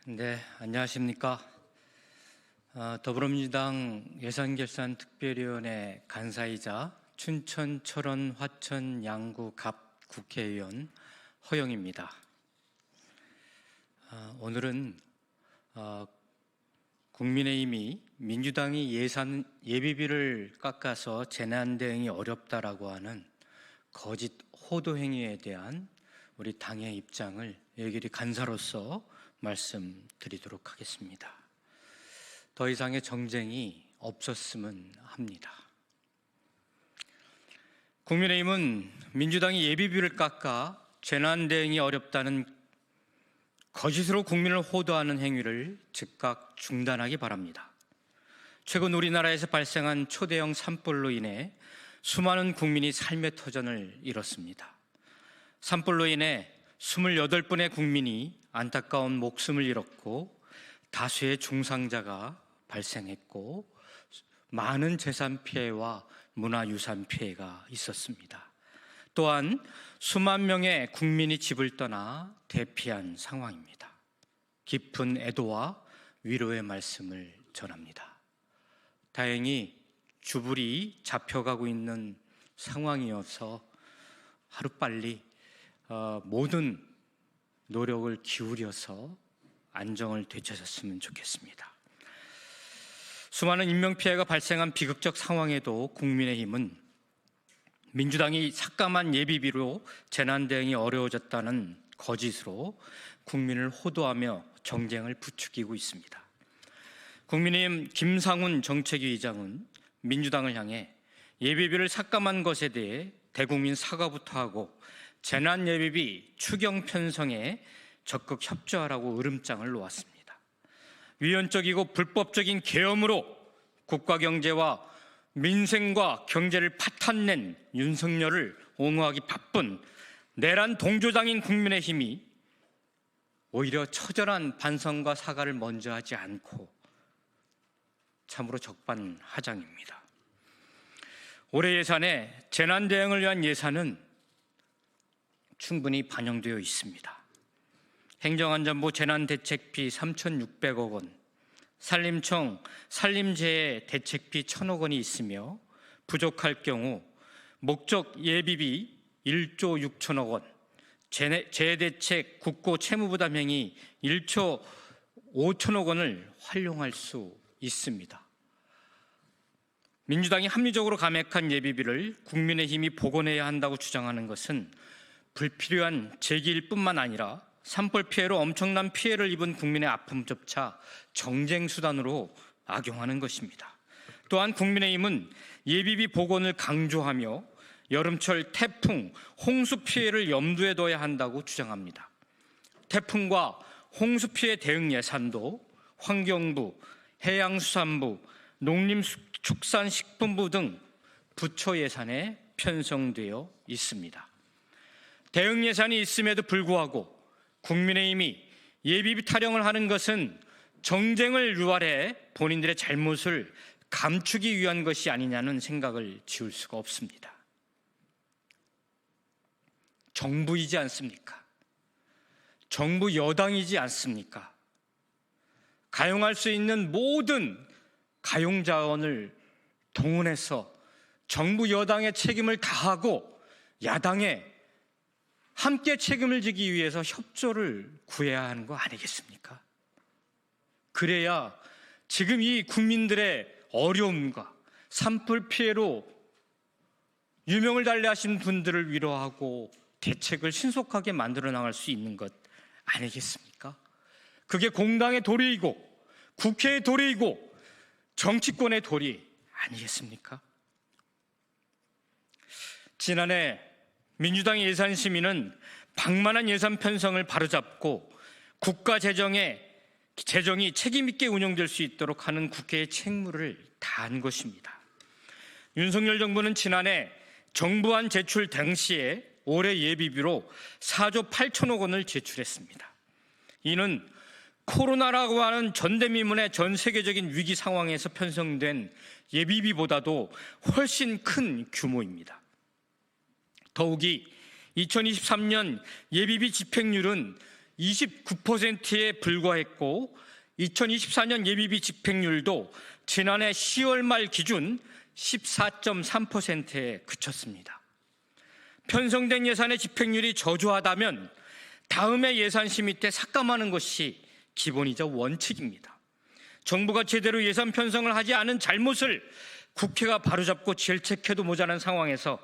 네, 안녕하십니까. 더불어민주당 예산결산특별위원회 간사이자 춘천, 철원, 화천, 양구, 갑 국회의원 허영입니다. 오늘은 국민의힘이 민주당이 예비비를 깎아서 재난 대응이 어렵다라고 하는 거짓 호도 행위에 대한 우리 당의 입장을 여기리 간사로서 말씀드리도록 하겠습니다. 더 이상의 정쟁이 없었으면 합니다. 국민의힘은 민주당이 예비비를 깎아 재난 대응이 어렵다는 거짓으로 국민을 호도하는 행위를 즉각 중단하기 바랍니다. 최근 우리나라에서 발생한 초대형 산불로 인해 수많은 국민이 삶의 터전을 잃었습니다. 산불로 인해 28분의 국민이 안타까운 목숨을 잃었고 다수의 중상자가 발생했고 많은 재산 피해와 문화유산 피해가 있었습니다. 또한 수만 명의 국민이 집을 떠나 대피한 상황입니다. 깊은 애도와 위로의 말씀을 전합니다. 다행히 주불이 잡혀가고 있는 상황이어서 하루빨리 모든 노력을 기울여서 안정을 되찾았으면 좋겠습니다. 수많은 인명피해가 발생한 비극적 상황에도 국민의힘은 민주당이 삭감한 예비비로 재난 대응이 어려워졌다는 거짓으로 국민을 호도하며 정쟁을 부추기고 있습니다. 국민의힘 김상훈 정책위 의장은 민주당을 향해 예비비를 삭감한 것에 대해 대국민 사과부터 하고 재난 예비비 추경 편성에 적극 협조하라고 으름장을 놓았습니다. 위헌적이고 불법적인 계엄으로 국가 경제와 민생과 경제를 파탄낸 윤석열을 옹호하기 바쁜 내란 동조당인 국민의힘이 오히려 처절한 반성과 사과를 먼저 하지 않고 참으로 적반하장입니다. 올해 예산에 재난 대응을 위한 예산은 충분히 반영되어 있습니다. 행정안전부 재난대책비 3,600억 원, 산림청 산림재해 대책비 1,000억 원이 있으며 부족할 경우 목적 예비비 1조 6천억 원, 재해대책 국고 채무부담행위 1조 5천억 원을 활용할 수 있습니다. 민주당이 합리적으로 감액한 예비비를 국민의힘이 복원해야 한다고 주장하는 것은 불필요한 제기일 뿐만 아니라 산불 피해로 엄청난 피해를 입은 국민의 아픔조차 정쟁 수단으로 악용하는 것입니다. 또한 국민의힘은 예비비 복원을 강조하며 여름철 태풍, 홍수 피해를 염두에 둬야 한다고 주장합니다. 태풍과 홍수 피해 대응 예산도 환경부, 해양수산부, 농림축산식품부 등 부처 예산에 편성되어 있습니다. 대응 예산이 있음에도 불구하고 국민의힘이 예비비 타령을 하는 것은 정쟁을 유발해 본인들의 잘못을 감추기 위한 것이 아니냐는 생각을 지울 수가 없습니다. 정부이지 않습니까? 정부 여당이지 않습니까? 가용할 수 있는 모든 가용자원을 동원해서 정부 여당의 책임을 다하고 야당의 함께 책임을 지기 위해서 협조를 구해야 하는 거 아니겠습니까? 그래야 지금 이 국민들의 어려움과 산불 피해로 유명을 달리하신 분들을 위로하고 대책을 신속하게 만들어 나갈 수 있는 것 아니겠습니까? 그게 공당의 도리이고 국회의 도리이고 정치권의 도리 아니겠습니까? 지난해 민주당 예산심의는 방만한 예산 편성을 바로잡고 국가 재정이 책임있게 운영될 수 있도록 하는 국회의 책무를 다한 것입니다. 윤석열 정부는 지난해 정부안 제출 당시에 올해 예비비로 4조 8천억 원을 제출했습니다. 이는 코로나라고 하는 전대미문의 전 세계적인 위기 상황에서 편성된 예비비보다도 훨씬 큰 규모입니다. 더욱이 2023년 예비비 집행률은 29%에 불과했고 2024년 예비비 집행률도 지난해 10월 말 기준 14.3%에 그쳤습니다. 편성된 예산의 집행률이 저조하다면 다음에 예산심의 때 삭감하는 것이 기본이자 원칙입니다. 정부가 제대로 예산 편성을 하지 않은 잘못을 국회가 바로잡고 질책해도 모자란 상황에서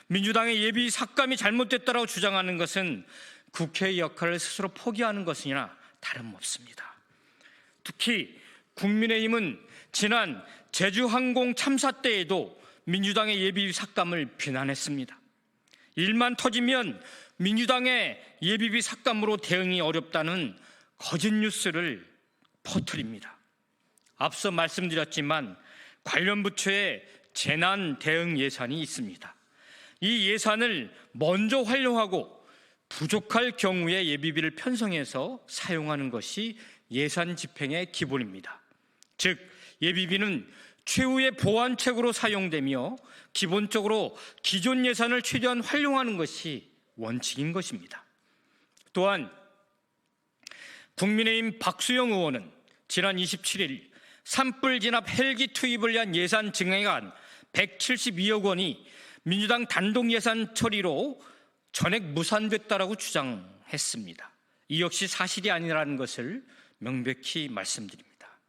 민주당의 예비 삭감이 잘못됐다고 주장하는 것은 국회의 역할을 스스로 포기하는 것이나 다름없습니다. 특히 국민의힘은 지난 제주항공 참사 때에도 민주당의 예비 삭감을 비난했습니다. 일만 터지면 민주당의 예비비 삭감으로 대응이 어렵다는 거짓 뉴스를 퍼뜨립니다. 앞서 말씀드렸지만 관련 부처에 재난 대응 예산이 있습니다. 이 예산을 먼저 활용하고 부족할 경우에 예비비를 편성해서 사용하는 것이 예산 집행의 기본입니다. 즉 예비비는 최후의 보완책으로 사용되며 기본적으로 기존 예산을 최대한 활용하는 것이 원칙인 것입니다. 또한 국민의힘 박수영 의원은 지난 27일 산불 진압 헬기 투입을 위한 예산 증액안 172억 원이 민주당 단독 예산 처리로 전액 무산됐다라고 주장했습니다. 이 역시 사실이 아니라는 것을 명백히 말씀드립니다.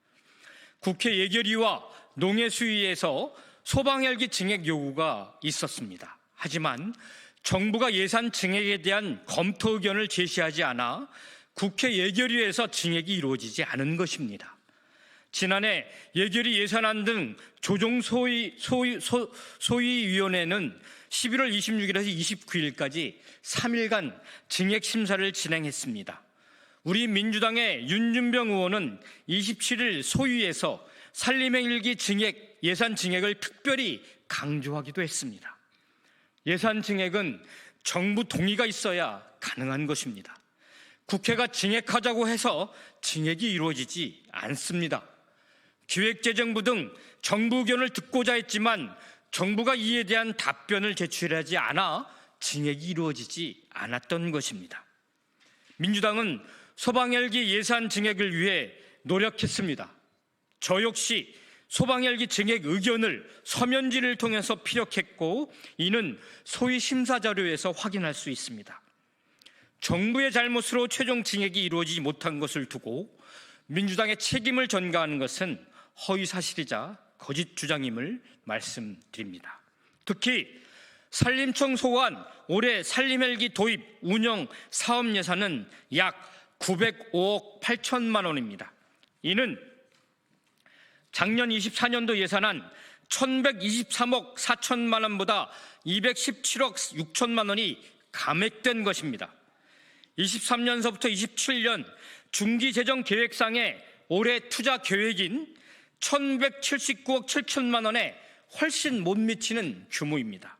국회 예결위와 농해수위에서 소방헬기 증액 요구가 있었습니다. 하지만 정부가 예산 증액에 대한 검토 의견을 제시하지 않아 국회 예결위에서 증액이 이루어지지 않은 것입니다. 지난해 예결위 예산안 등 조정 소위위원회는 11월 26일에서 29일까지 3일간 증액 심사를 진행했습니다. 우리 민주당의 윤준병 의원은 27일 소위에서 산림헬기 증액, 예산 증액을 특별히 강조하기도 했습니다. 예산 증액은 정부 동의가 있어야 가능한 것입니다. 국회가 증액하자고 해서 증액이 이루어지지 않습니다. 기획재정부 등 정부 의견을 듣고자 했지만 정부가 이에 대한 답변을 제출하지 않아 증액이 이루어지지 않았던 것입니다. 민주당은 소방헬기 예산 증액을 위해 노력했습니다. 저 역시 소방헬기 증액 의견을 서면지를 통해서 피력했고 이는 소위 심사 자료에서 확인할 수 있습니다. 정부의 잘못으로 최종 증액이 이루어지지 못한 것을 두고 민주당의 책임을 전가하는 것은 허위사실이자 거짓 주장임을 말씀드립니다. 특히 산림청 소관 올해 산림헬기 도입 운영 사업 예산은 약 905억 8천만 원입니다. 이는 작년 24년도 예산안 1123억 4천만 원보다 217억 6천만 원이 감액된 것입니다. 23년서부터 27년 중기재정계획상의 올해 투자 계획인 1179억 7천만 원에 훨씬 못 미치는 규모입니다.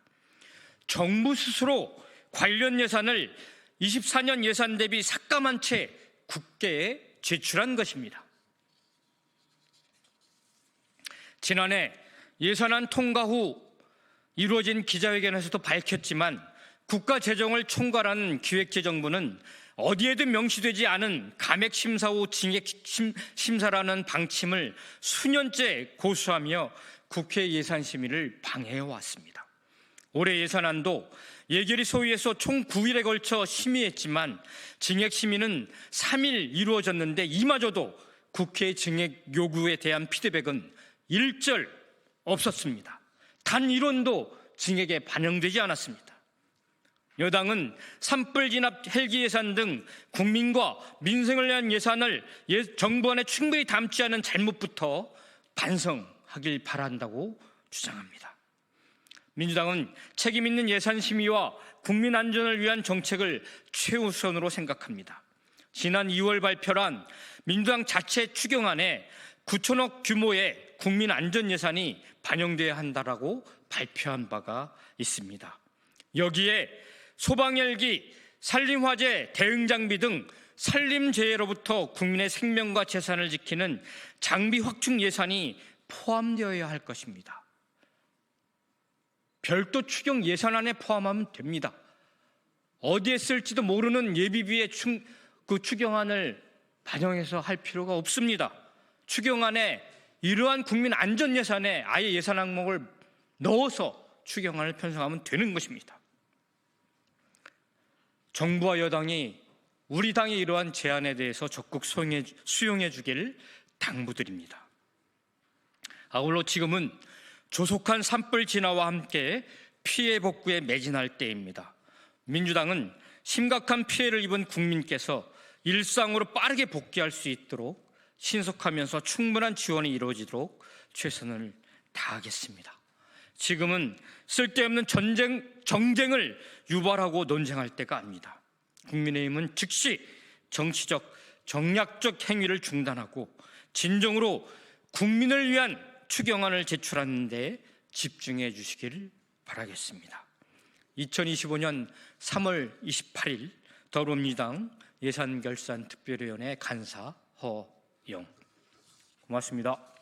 정부 스스로 관련 예산을 24년 예산 대비 삭감한 채 국회에 제출한 것입니다. 지난해 예산안 통과 후 이루어진 기자회견에서도 밝혔지만 국가 재정을 총괄하는 기획재정부는 어디에도 명시되지 않은 감액 심사 후 증액 심사라는 방침을 수년째 고수하며 국회 예산 심의를 방해해 왔습니다. 올해 예산안도 예결위 소위에서 총 9일에 걸쳐 심의했지만 증액 심의는 3일 이루어졌는데 이마저도 국회의 증액 요구에 대한 피드백은 일절 없었습니다. 단 1원도 증액에 반영되지 않았습니다. 여당은 산불 진압 헬기 예산 등 국민과 민생을 위한 예산을 정부 안에 충분히 담지 않은 잘못부터 반성하길 바란다고 주장합니다. 민주당은 책임 있는 예산 심의와 국민 안전을 위한 정책을 최우선으로 생각합니다. 지난 2월 발표한 민주당 자체 추경안에 9천억 규모의 국민 안전 예산이 반영돼야 한다라고 발표한 바가 있습니다. 여기에 소방헬기, 산림화재 대응장비 등 산림재해로부터 국민의 생명과 재산을 지키는 장비 확충 예산이 포함되어야 할 것입니다. 별도 추경 예산안에 포함하면 됩니다. 어디에 쓸지도 모르는 예비비에 그 추경안을 반영해서 할 필요가 없습니다. 추경안에 이러한 국민 안전 예산에 아예 예산 항목을 넣어서 추경안을 편성하면 되는 것입니다. 정부와 여당이 우리 당의 이러한 제안에 대해서 적극 수용해 주길 당부드립니다. 아울러 지금은 조속한 산불 진화와 함께 피해 복구에 매진할 때입니다. 민주당은 심각한 피해를 입은 국민께서 일상으로 빠르게 복귀할 수 있도록 신속하면서 충분한 지원이 이루어지도록 최선을 다하겠습니다. 지금은 쓸데없는 정쟁을 유발하고 논쟁할 때가 아닙니다. 국민의힘은 즉시 정치적, 정략적 행위를 중단하고 진정으로 국민을 위한 추경안을 제출하는 데 집중해 주시기를 바라겠습니다. 2025년 3월 28일 더불어민주당 예산결산특별위원회 간사 허영. 고맙습니다.